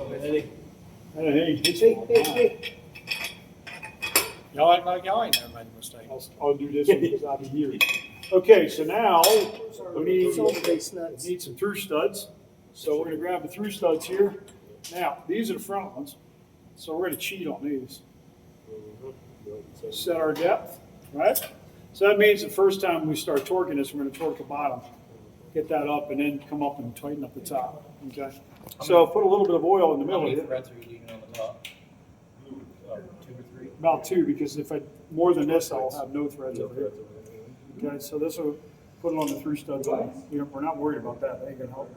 Hey. Y'all act like y'all ain't never made a mistake. I'll do this one because I'll be here. Okay, so now we need some through studs. So we're going to grab the through studs here. Now, these are the front ones. So we're going to cheat on these. Set our depth, right? So that means the first time we start torquing this, we're going to torque the bottom. Get that up and then come up and tighten up the top. Okay. So put a little bit of oil in the middle How many here. threads are you leaving on the top? 2 or 3? About 2, because if I more than this, I'll have no threads over here. Okay, so this will put it on the through studs. We're not worried about that. That ain't gonna help.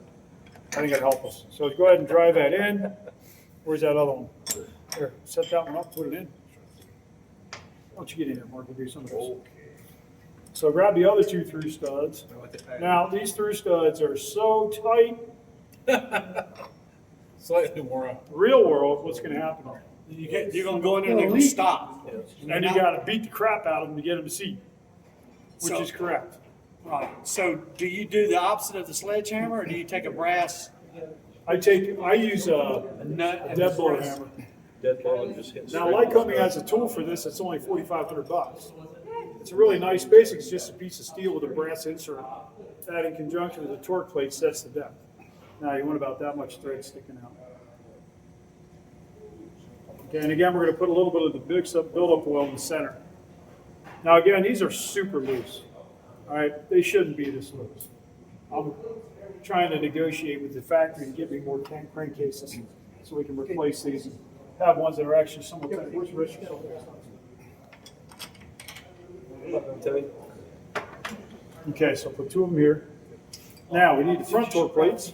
I think it'll help us. So go ahead and drive that in. Where's that other one? Here, set that one up, put it in. Why don't you get in here, Mark? We'll do some of this. So grab the other 2 through studs. Now these through studs are so tight. Slightly more up. Real world, what's going to happen? You're going to go in there and they're going to stop. And you got to beat the crap out of them to get them to seat, which is correct. Right. So do you do the opposite of the sledgehammer, or do you take a brass I use a nut? dead blow hammer. Now, Lycoming has a tool for this. It's only $4,500. It's a really nice. Basically, it's just a piece of steel with a brass insert. That, in conjunction with a torque plate, sets the depth. Now, you want about that much thread sticking out. Okay, and again, we're going to put a little bit of the build-up oil in the center. Now, again, these are super loose. All right, they shouldn't be this loose. I'm trying to negotiate with the factory to get me more crankcases so we can replace these and have ones that are actually somewhat tight. Where's Richard? Okay, so put 2 of them here. Now we need the front torque plates.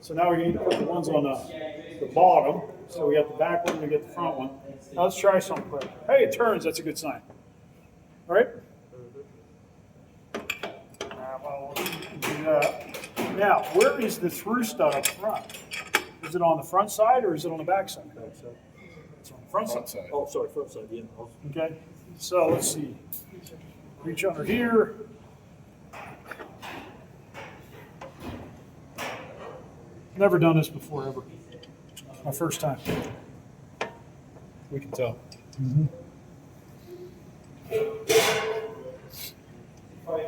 So now we need to put the ones on the bottom. So we got the back one, we get the front one. Now let's try something quick. Hey, it turns, that's a good sign. All right? Do that. Now, where is the through stud up front? Is it on the front side or is it on the back side? It's on the front side. Oh, sorry, front side, yeah. Okay, so let's see. Reach under here. Never done this before, ever. My first time. We can tell.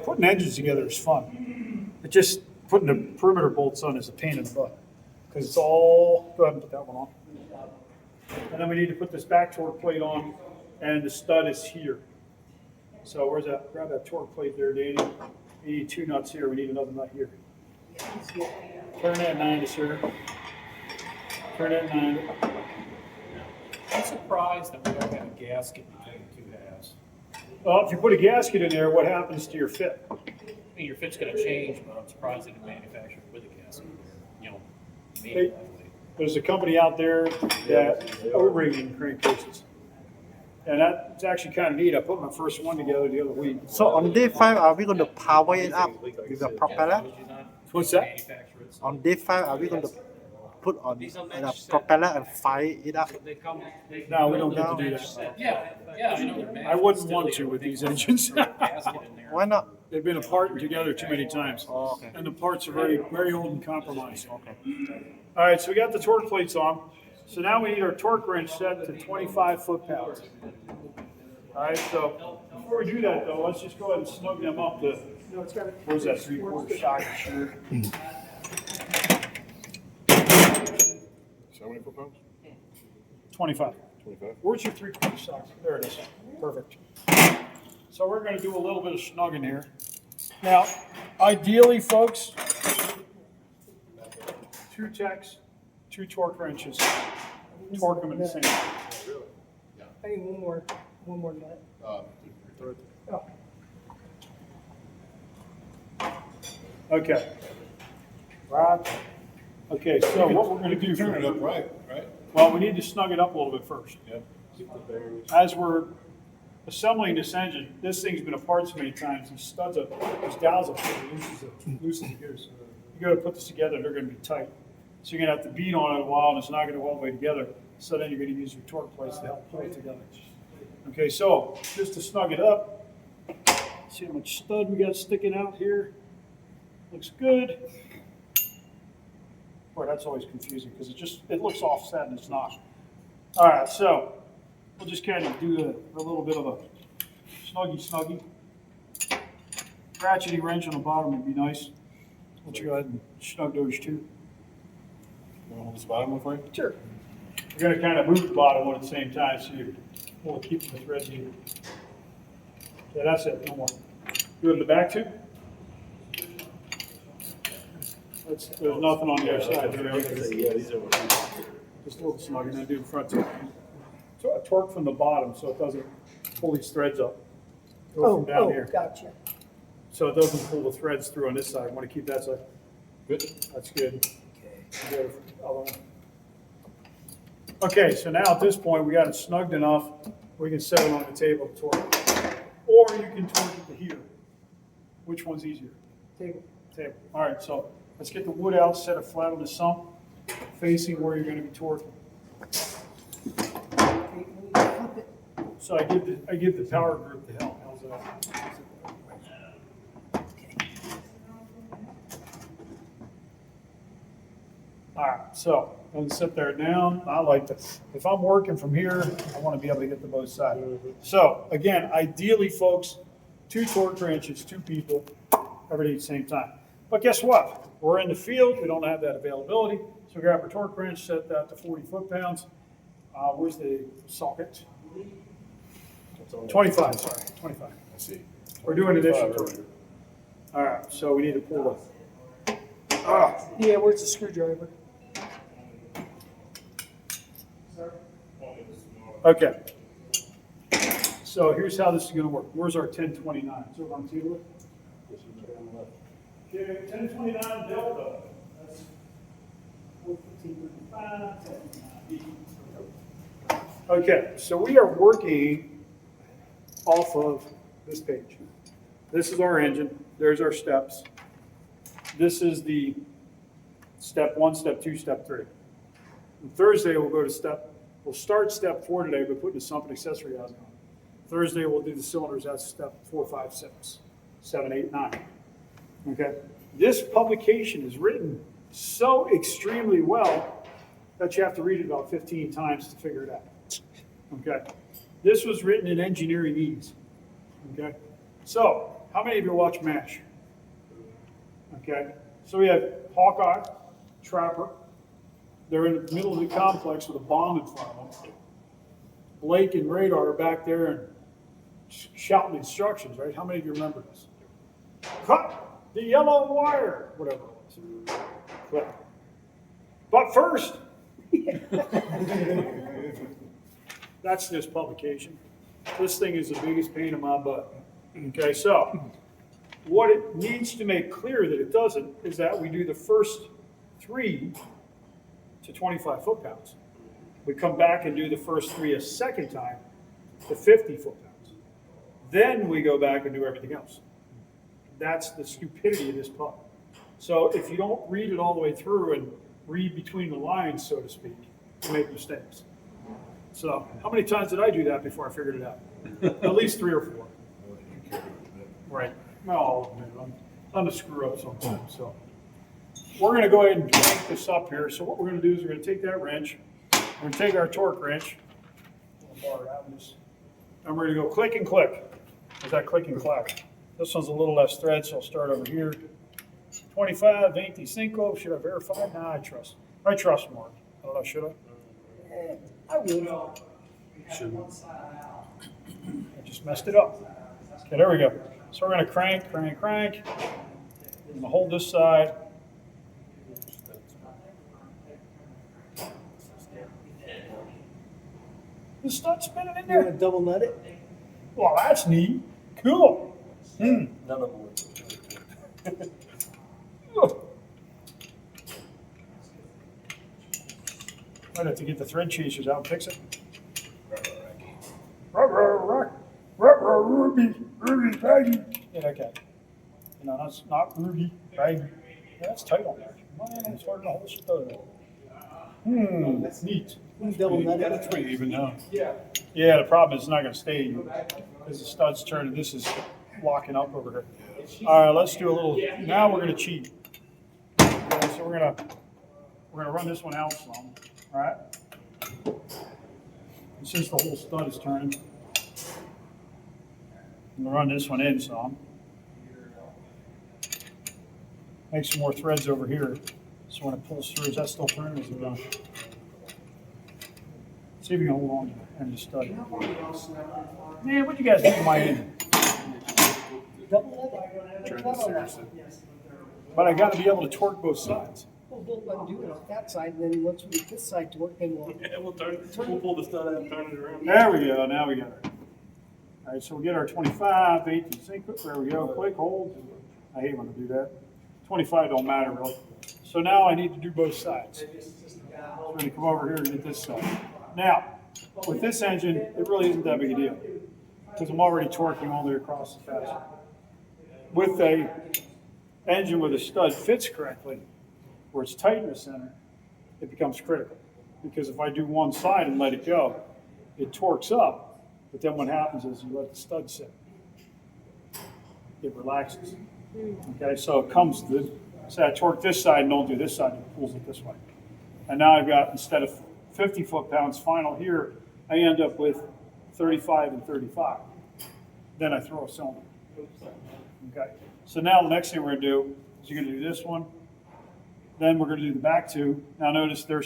Putting engines together is fun. It just putting the perimeter bolts on is a pain in the butt because it's all. Go ahead and put that one on. And then we need to put this back torque plate on, and the stud is here. So where's that? Grab that torque plate there, Danny. We need 2 nuts here. We need another nut here. Turn that 90, sir. Turn that 90. I'm surprised that we don't have a gasket between the 2 halves. Well, if you put a gasket in there, what happens to your fit? I mean, your fit's going to change, but I'm surprised they didn't manufacture it with a gasket. You know, maybe that way. There's a company out there that O-ringing crankcases. And that's actually kind of neat. I put my first one together the other week. So on day 5, are we going to power it up with the propeller? What's that? Manufacture it. On day 5, are we going to put on the propeller and fire it up? No, we don't get to do that. Yeah, I know they're I wouldn't want to with these engines. gasket in there. Why not? They've been apart together too many times. Oh, okay. And the parts are very, very old and compromised. Okay. All right, so we got the torque plates on. So now we need our torque wrench set to 25 foot-pounds. All right, so before we do that, though, let's just go ahead and snug them up to, where's that 3/4 socket here? 70 foot-pounds? 25. 25? Where's your 3/4 socket? There it is. Perfect. So we're going to do a little bit of snugging here. Now, ideally, folks, 2 techs, 2 torque wrenches, torque them at the same time. I need one more nut. Okay. Right. Okay, so what we're going to do. Turn it up right? Well, we need to snug it up a little bit first. Yep. As we're assembling this engine, this thing's been apart so many times, these studs up, these dowels up here, loosens the gears. You gotta put this together, they're gonna be tight. So you're gonna have to beat on it a while, and it's not gonna go all the way together. So then you're gonna use your torque plates to help pull it together. Okay, so just to snug it up, see how much stud we got sticking out here. Looks good. Boy, that's always confusing because it looks offset and it's not. All right, so we'll just kind of do a little bit of a snuggy. Ratchety wrench on the bottom would be nice. Why don't you go ahead and snug those two. You want to hold this bottom one for you? Sure. We're gonna kind of move the bottom one at the same time, so you will keep the threads even. Yeah, that's it, no more. Do it in the back too? There's nothing on the other side. Yeah, these are. Just a little snug, and then do the front too. So a torque from the bottom, so it doesn't pull these threads up. Go from down here. Gotcha. So it doesn't pull the threads through on this side. Want to keep that side? Good. That's good. Good. Other one. Okay, so now at this point, we got it snugged enough, we can set it on the table to torque. Or you can torque it to here. Which one's easier? Table. Table. All right, so let's get the wood out, set it flat on the sump, facing where you're going to be torquing. Okay, flip it. So I give the power group the help. How's that? All right, so I'm going to sit there down. I like this. If I'm working from here, I want to be able to get to both sides. So again, ideally, folks, 2 torque wrenches, 2 people, everything at the same time. But guess what? We're in the field. We don't have that availability. So grab our torque wrench, set that to 40 foot-pounds. Where's the socket? 25, sorry, 25. I see. We're doing additional torque. All right, so we need to pull the, Yeah, where's the screwdriver? okay. So here's how this is gonna work. Where's our 1029? So we're on the table. Okay, 1029 delta. That's 1455. Okay, so we are working off of this page. This is our engine. There's our steps. This is the step 1, step 2, step 3. On Thursday, we'll start step 4 today by putting the sump and accessory housing on. Thursday, we'll do the cylinders. That's step 4, 5, 6, 7, 8, 9. Okay. This publication is written so extremely well that you have to read it about 15 times to figure it out. Okay. This was written in engineering ease. Okay. So, how many of you watch MASH? Okay. So we have Hawkeye, Trapper. They're in the middle of the complex with a bomb in front of them. Blake and Radar are back there and shouting instructions, right? How many of you remember this? Cut the yellow wire, whatever it was. Click. But first, that's this publication. This thing is the biggest pain in my butt. Okay, so what it needs to make clear that it doesn't is that we do the first 3 to 25 foot-pounds. We come back and do the first 3 a second time to 50 foot-pounds. Then we go back and do everything else. That's the stupidity of this pub. So if you don't read it all the way through and read between the lines, so to speak, you make mistakes. So how many times did I do that before I figured it out? At least 3 or 4. Right. No, I'm gonna screw up sometimes. So we're gonna go ahead and crank this up here. So what we're gonna do is we're gonna take that wrench, we're gonna take our torque wrench, and we're gonna go click and click. Is that click and clack? This one's a little less thread, so I'll start over here. 25, 25. Should I verify? Nah, I trust Mark. I don't know, should I? I would. I just messed it up. Okay, there we go. So we're gonna crank. I'm gonna hold this side. It's not spinning in You want there. to double nut it? Well, that's neat. Cool. None of them were. Might have to get the thread chasers out and fix it. Ruby, baggy. Yeah, okay. No, that's not Ruby, baggy. Yeah, that's tight on there. Man, it's hard to hold stud. That's neat. You can double nut That's it. pretty even now. Yeah, the problem is it's not gonna stay because the stud's turning. This is locking up over here. All right, let's do a little, now we're gonna cheat. Okay, so we're we're gonna run this one out some, all right? And since the whole stud is turning, I'm gonna run this one in some. Make some more threads over here, so when it pulls through, is that still turning, is it done? See if you can hold on to the end of the stud. Man, what'd you guys do to my engine? But I gotta be able to torque both sides. Well, we'll do it on that side, and then once we get this side to work, then we'll. Yeah, we'll pull the stud out and turn it around. There we go, now we got it. All right, so we get our 25, 18 sequence, there we go, quick hold. I hate when I do that. 25 don't matter really. So now I need to do both sides. So I'm gonna come over here and get this side. Now, with this engine, it really isn't that big a deal, because I'm already torquing all the way across the fastener. With a engine where the stud fits correctly, where it's tight in the center, it becomes critical. Because if I do one side and let it go, it torques up, but then what happens is you let the stud sit. It relaxes. Okay, so it comes to, say I torque this side and don't do this side, it pulls it this way. And now I've got, instead of 50 foot-pounds final here, I end up with 35 and 35. Then I throw a cylinder. Okay, so now the next thing we're gonna do is you're gonna do this one, then we're gonna do the back two. Now notice they're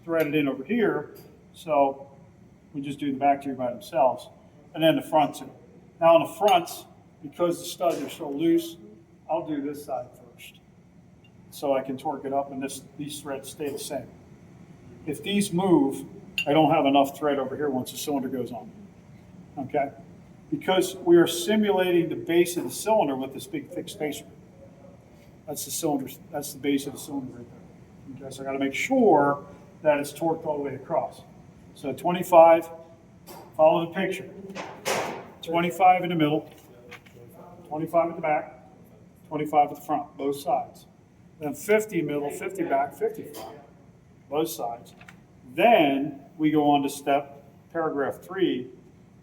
threaded in over here, so we just do the back two by themselves, and then the front two. Now on the fronts, because the studs are so loose, I'll do this side first, so I can torque it up and these threads stay the same. If these move, I don't have enough thread over here once the cylinder goes on, okay? Because we are simulating the base of the cylinder with this big thick spacer. That's the cylinder, that's the base of the cylinder right there. Okay, so I gotta make sure that it's torqued all the way across. So 25, follow the picture. 25 in the middle, 25 at the back, 25 at the front, both sides. Then 50 middle, 50 back, 50 front, both sides. Then we go on to paragraph 3,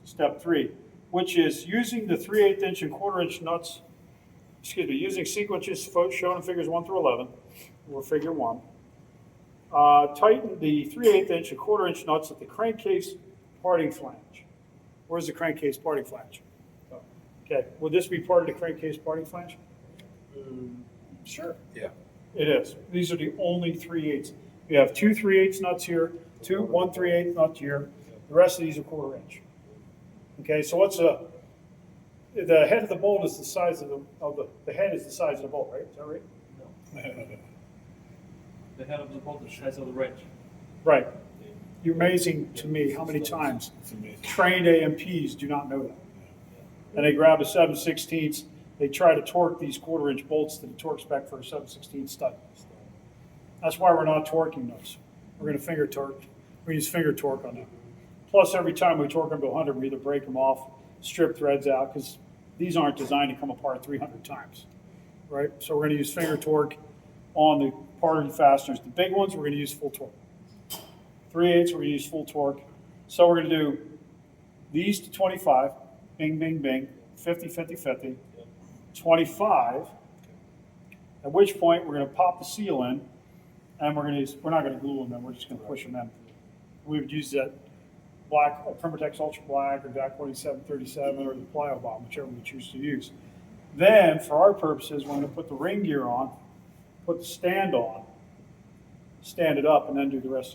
step 3, which is using the 3/8 inch and 1/4 inch nuts, using sequences shown in figures 1 through 11, or figure 1. Tighten the 3/8 inch and 1/4 inch nuts at the crankcase parting flange. Where's the crankcase parting flange? Okay, will this be part of the crankcase parting flange? Sure. Yeah. It is. These are the only 3/8. We have 2 3/8 nuts here, one 3/8 nut here. The rest of these are 1/4 inch. Okay, so what's the head of the bolt is the size of the head is the size of the bolt, right? Is that right? The head of the bolt is the size of the wrench. Right. You're amazing to me how many times trained AMPs do not know that. And they grab a 7/16, they try to torque these 1/4 inch bolts to the torque spec for a 7/16 stud. That's why we're not torquing those. We're going to finger torque. We use finger torque on them. Plus, every time we torque them to 100, we either break them off, strip threads out, because these aren't designed to come apart 300 times, right? So we're going to use finger torque on the parting fasteners. The big ones, we're going to use full torque. 3/8, we're going to use full torque. So we're going to do these to 25, bing, bing, bing, 50, 50, 50, 25, at which point we're going to pop the seal in, and we're not going to glue them in, we're just going to push them in. We would use that black, Permatex Ultra Black, or DAC 4737, or the Plyo Bomb, whichever we choose to use. Then, for our purposes, we're going to put the ring gear on, put the stand on, stand it up, and then do the rest of